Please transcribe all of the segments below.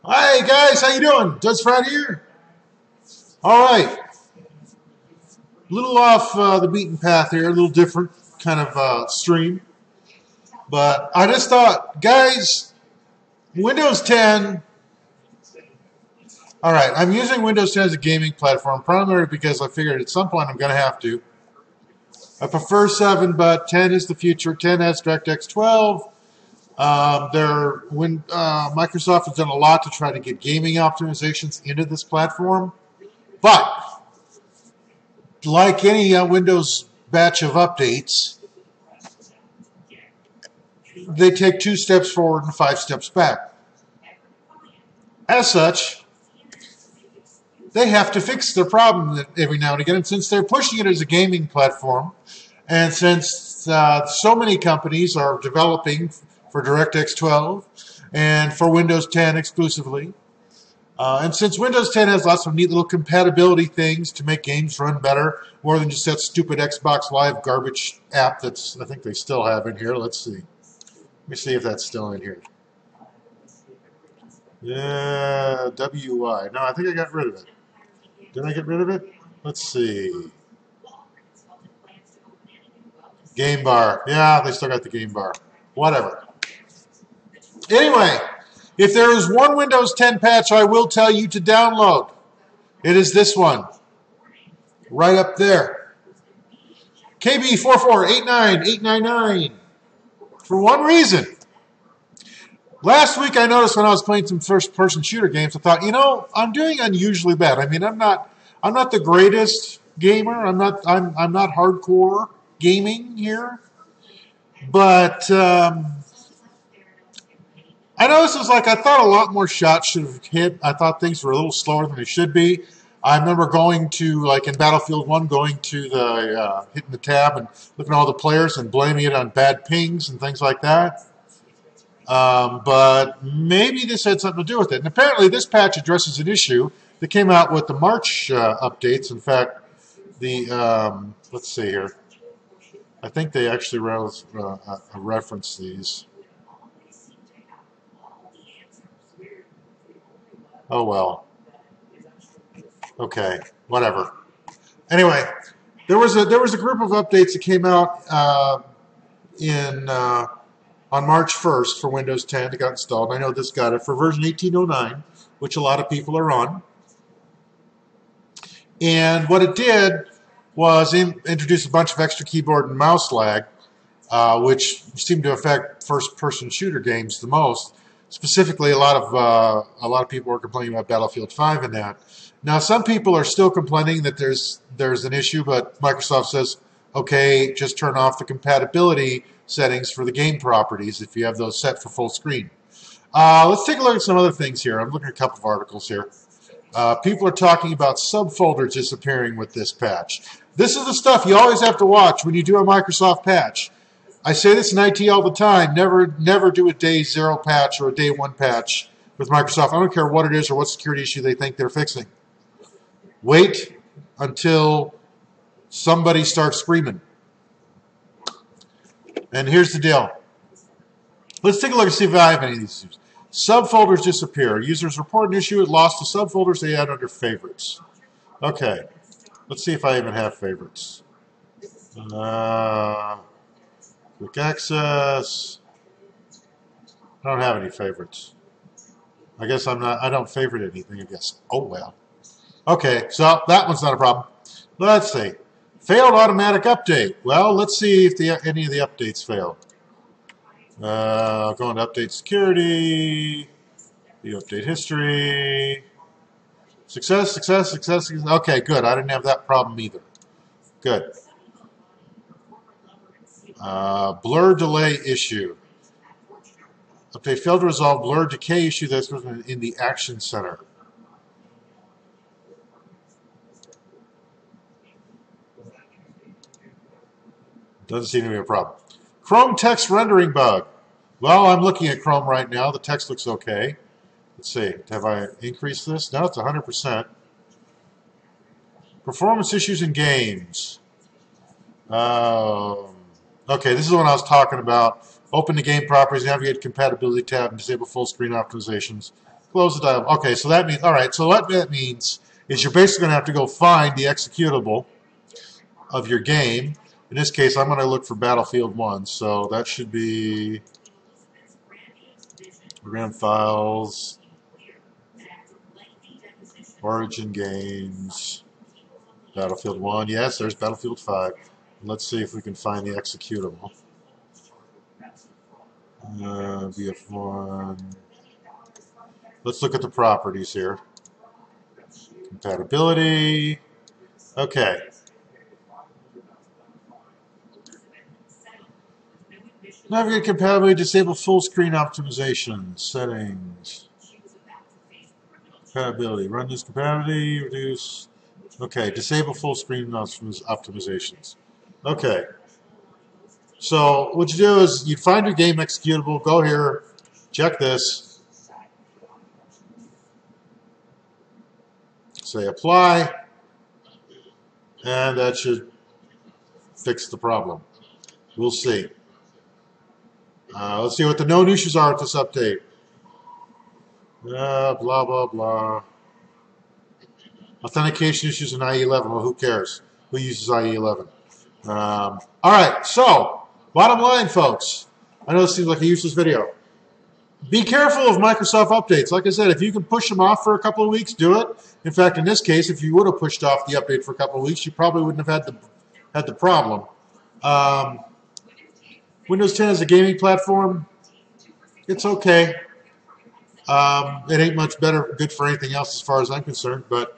Hi guys, how you doing? Does Fred here? All right, a little off the beaten path here, a little different kind of stream, but I just thought, guys, Windows 10. All right, I'm using Windows 10 as a gaming platform primarily because I figured at some point I'm going to have to. I prefer 7, but 10 is the future. 10 has DirectX 12. Microsoft has done a lot to try to get gaming optimizations into this platform, but like any Windows batch of updates, they take 2 steps forward and 5 steps back. As such, they have to fix their problem every now and again. And since they're pushing it as a gaming platform, and since so many companies are developing for DirectX 12 and for Windows 10 exclusively, and since Windows 10 has lots of neat little compatibility things to make games run better, more than just that stupid Xbox Live garbage app that's, I think they still have in here. Let's see. Let me see if that's still in here. Yeah, WI. No, I think I got rid of it. Did I get rid of it? Let's see. Game bar. Yeah, they still got the game bar. Whatever. Anyway, if there is one Windows 10 patch I will tell you to download, it is this one. Right up there. KB4489899. For one reason. Last week I noticed when I was playing some first-person shooter games, I thought, you know, I'm doing unusually bad. I mean, I'm not the greatest gamer. I'm not hardcore gaming here. But I noticed it was like I thought a lot more shots should have hit. I thought things were a little slower than they should be. I remember going to, like in Battlefield 1, going to the, hitting the tab and looking at all the players and blaming it on bad pings and things like that. But maybe this had something to do with it. And apparently this patch addresses an issue that came out with the March updates. In fact, the, let's see here. I think they actually reference these. Oh, well. Okay, whatever. Anyway, there was a group of updates that came out on March 1st for Windows 10 that got installed. I know this got it for version 1809, which a lot of people are on. And what it did was introduce a bunch of extra keyboard and mouse lag, which seemed to affect first-person shooter games the most. Specifically, a lot of people are complaining about Battlefield 5 and that. Now, some people are still complaining that there's an issue, but Microsoft says, okay, just turn off the compatibility settings for the game properties if you have those set for full screen. Let's take a look at some other things here. I'm looking at a couple of articles here. People are talking about subfolders disappearing with this patch. This is the stuff you always have to watch when you do a Microsoft patch. I say this in IT all the time. Never do a day 0 patch or a day 1 patch with Microsoft. I don't care what it is or what security issue they think they're fixing. Wait until somebody starts screaming. And here's the deal. Let's take a look and see if I have any of these issues. Subfolders disappear. Users report an issue with lost the subfolders they had under favorites. Okay. Let's see if I even have favorites. Quick access. I don't have any favorites. I guess I don't favorite anything, I guess. Oh, well. Okay, so that one's not a problem. Let's see. Failed automatic update. Well, let's see if any of the updates failed. Going to update security. The update history. Success. Okay, good. I didn't have that problem either. Good. Blur delay issue. Update failed to resolve blur decay issue that's in the Action Center. Doesn't seem to be a problem. Chrome text rendering bug. Well, I'm looking at Chrome right now. The text looks okay. Let's see. Have I increased this? No, it's 100%. Performance issues in games. Okay, this is what I was talking about. Open the game properties, navigate compatibility tab, and disable full screen optimizations. Close the dialog. Okay, so that means, all right, so what that means is you're basically going to have to go find the executable of your game. In this case, I'm going to look for Battlefield 1, so that should be program files, origin games, Battlefield 1. Yes, there's Battlefield 5. Let's see if we can find the executable. VF1. Let's look at the properties here. Compatibility. Okay. Navigate compatibility, disable full screen optimization. Settings. Compatibility. Run this compatibility, reduce. Okay, disable full screen optimizations. Okay. So what you do is you find your game executable, go here, check this, say apply, and that should fix the problem. We'll see. Let's see what the known issues are with this update. Blah, blah, blah. Authentication issues in IE11. Well, who cares? Who uses IE11? All right, so bottom line, folks. I know this seems like a useless video. Be careful of Microsoft updates. Like I said, if you can push them off for a couple of weeks, do it. In fact, in this case, if you would have pushed off the update for a couple of weeks, you probably wouldn't have had the problem. Windows 10 as a gaming platform, it's okay. It ain't much good for anything else as far as I'm concerned. But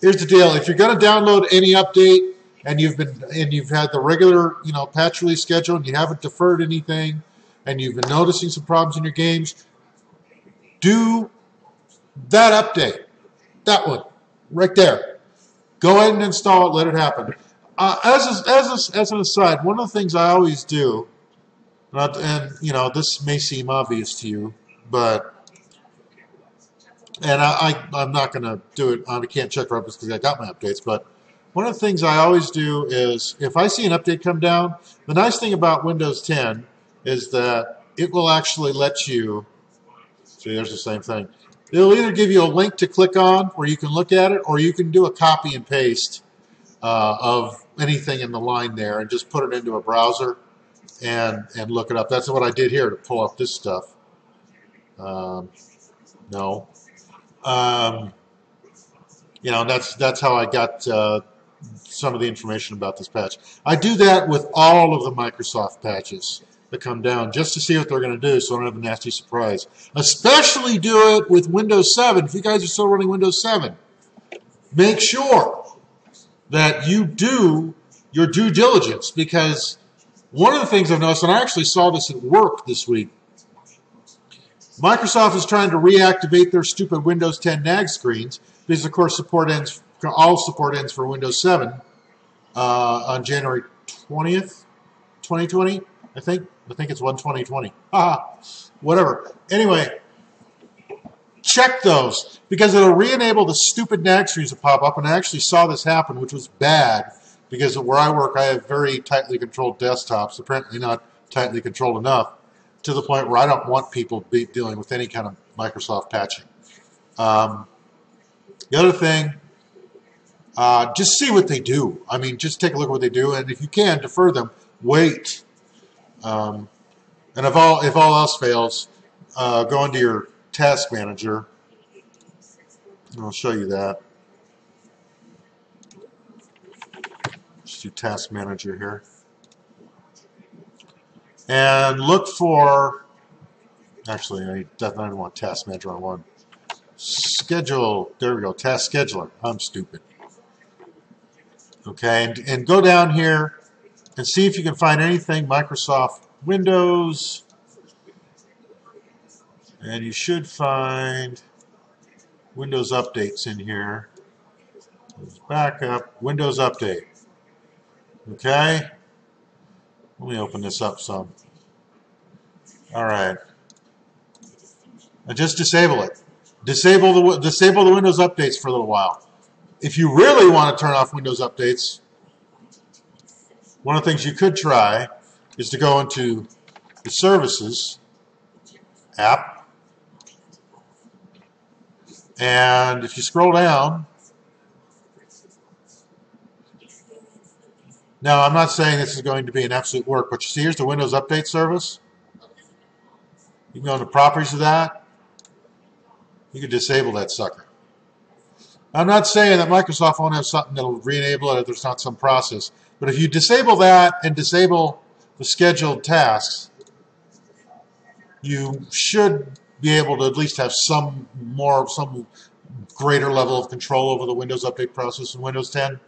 here's the deal: if you're going to download any update and you've had the regular patch release schedule and you haven't deferred anything, and you've been noticing some problems in your games, do that update. That one, right there. Go ahead and install it. Let it happen. As an aside, one of the things I always do, and this may seem obvious to you, but I'm not going to do it. I can't check reps because I got my updates. But one of the things I always do is if I see an update come down, the nice thing about Windows 10 is that it will actually let you. See, there's the same thing. It'll either give you a link to click on where you can look at it, or you can do a copy and paste of anything in the line there and just put it into a browser and look it up. That's what I did here to pull up this stuff. No. That's how I got some of the information about this patch. I do that with all of the Microsoft patches that come down just to see what they're going to do so I don't have a nasty surprise. Especially do it with Windows 7. If you guys are still running Windows 7, make sure that you do your due diligence, because one of the things I've noticed, and I actually saw this at work this week, Microsoft is trying to reactivate their stupid Windows 10 nag screens because, of course, all support ends for Windows 7 on January 20th, 2020, I think. I think it's 1/20/20. Whatever. Anyway, check those because it'll re-enable the stupid nag screens that pop up, and I actually saw this happen, which was bad because where I work, I have very tightly controlled desktops, apparently not tightly controlled enough, to the point where I don't want people dealing with any kind of Microsoft patching. The other thing, just see what they do. I mean, just take a look at what they do, and if you can, defer them. Wait. And if all else fails, go into your task manager. And I'll show you that. Just do task manager here. And look for, actually, I definitely want task manager on one. Schedule, there we go, task scheduler. I'm stupid. Okay, and go down here and see if you can find anything Microsoft Windows. And you should find Windows updates in here. Backup, Windows update. Okay. Let me open this up some. All right. And just disable it. Disable the Windows updates for a little while. If you really want to turn off Windows updates, one of the things you could try is to go into the Services app, and if you scroll down, now I'm not saying this is going to be an absolute work, but you see here's the Windows Update Service. You can go into properties of that. You can disable that sucker. I'm not saying that Microsoft won't have something that'll re-enable it if there's not some process. But if you disable that and disable the scheduled tasks, you should be able to at least have some greater level of control over the Windows Update process in Windows 10.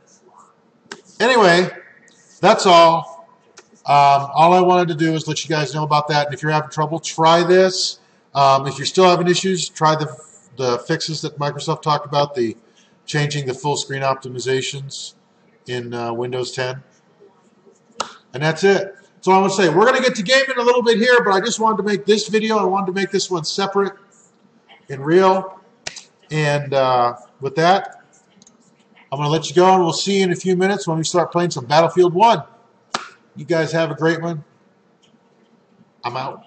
Anyway, that's all. All I wanted to do is let you guys know about that. And if you're having trouble, try this. If you're still having issues, try the fixes that Microsoft talked about, the changing the full screen optimizations in Windows 10. And that's it. So I want to say, we're going to get to gaming a little bit here, but I just wanted to make this video. I wanted to make this one separate and real. And with that, I'm going to let you go, and we'll see you in a few minutes when we start playing some Battlefield 1. You guys have a great one. I'm out.